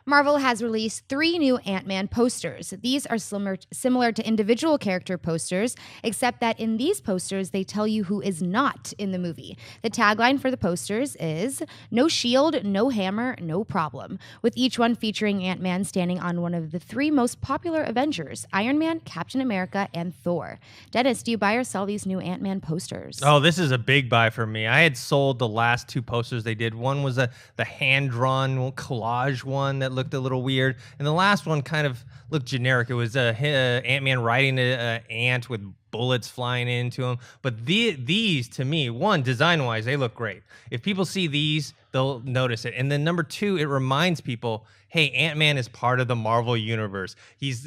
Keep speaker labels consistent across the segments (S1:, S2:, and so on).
S1: Marvel has released 3 new Ant-Man posters. These are similar to individual character posters, except that in these posters, they tell you who is not in the movie. The tagline for the posters is, "No shield, no hammer, no problem," with each one featuring Ant-Man standing on one of the 3 most popular Avengers, Iron Man, Captain America, and Thor. Dennis, do you buy or sell these new Ant-Man posters?
S2: Oh, this is a big buy for me. I had sold the last 2 posters they did. One was the hand-drawn collage one that looked a little weird, and the last one kind of looked generic. It was Ant-Man riding an ant with bullets flying into him. But these, to me, one, design-wise, they look great. If people see these, they'll notice it. And then number 2, it reminds people, hey, Ant-Man is part of the Marvel universe. He's,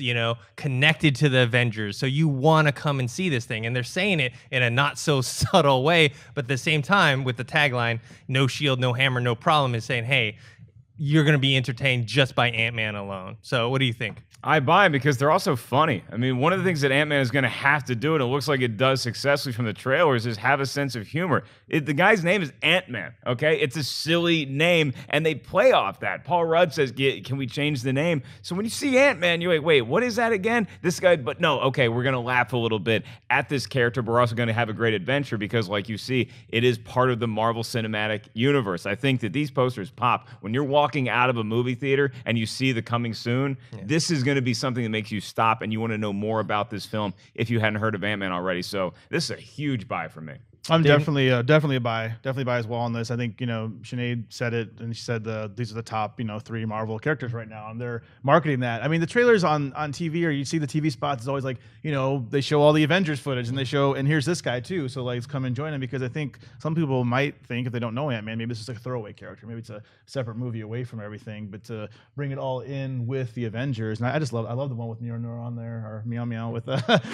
S2: connected to the Avengers. So you want to come and see this thing. And they're saying it in a not so subtle way, but at the same time, with the tagline, "No shield, no hammer, no problem," is saying, hey, you're going to be entertained just by Ant-Man alone. So what do you think?
S3: I buy because they're also funny. I mean, one of the things that Ant-Man is going to have to do, and it looks like it does successfully from the trailers, is have a sense of humor. The guy's name is Ant-Man, okay? It's a silly name, and they play off that. Paul Rudd says, can we change the name? So when you see Ant-Man, you're like, wait, what is that again? This guy, but no, okay, we're going to laugh a little bit at this character, but we're also going to have a great adventure because, like you see, it is part of the Marvel Cinematic Universe. I think that these posters pop. When you're walking out of a movie theater and you see the coming soon, this is going to be something that makes you stop and you want to know more about this film if you hadn't heard of Ant-Man already. So this is a huge buy for me.
S4: I'm definitely a buy. Definitely buy as well on this. I think, Sinead said it, and she said these are the top, 3 Marvel characters right now, and they're marketing that. I mean, the trailers on TV, or you see the TV spots, is always like, they show all the Avengers footage, and and here's this guy too, so like, come and join him, because I think some people might think, if they don't know Ant-Man, maybe this is like a throwaway character, maybe it's a separate movie away from everything, but to bring it all in with the Avengers, and I love the one with Mjolnir on there, or Meow Meow with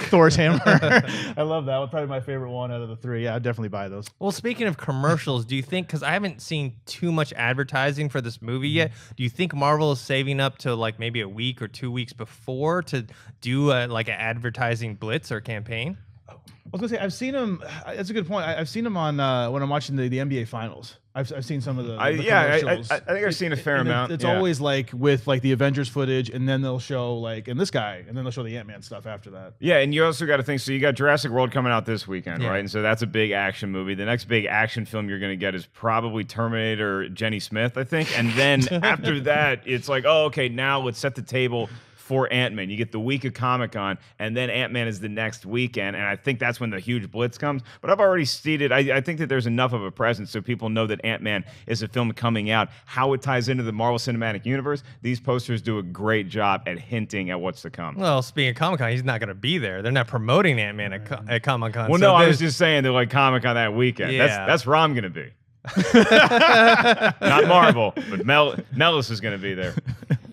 S4: Thor's hammer. I love that one, probably my favorite one out of the 3. Yeah, I'd definitely buy those.
S2: Well, speaking of commercials, do you think, because I haven't seen too much advertising for this movie yet, do you think Marvel is saving up to like maybe a week or 2 weeks before to do like an advertising blitz or campaign?
S4: I was gonna say, I've seen him. That's a good point. I've seen him on when I'm watching the NBA Finals. I've seen some of the commercials.
S3: I think I've seen a fair amount.
S4: It's always like with like the Avengers footage, and then they'll show like this guy, and then they'll show the Ant-Man stuff after that.
S3: Yeah, and you also got to think. So you got Jurassic World coming out this weekend, right? And so that's a big action movie. The next big action film you're going to get is probably Terminator, Jenny Smith, I think. And then after that, it's like, oh, okay, now let's set the table for Ant-Man. You get the week of Comic-Con, and then Ant-Man is the next weekend, and I think that's when the huge blitz comes. But I've already stated, I think that there's enough of a presence so people know that Ant-Man is a film coming out. How it ties into the Marvel Cinematic Universe, these posters do a great job at hinting at what's to come.
S2: Well, speaking of Comic-Con, he's not going to be there. They're not promoting Ant-Man at Comic-Con.
S3: Well,
S2: so
S3: no, I was just saying they're like Comic-Con that weekend.
S2: Yeah.
S3: That's where I'm going to be. Not Marvel, but Mellis is going to be there.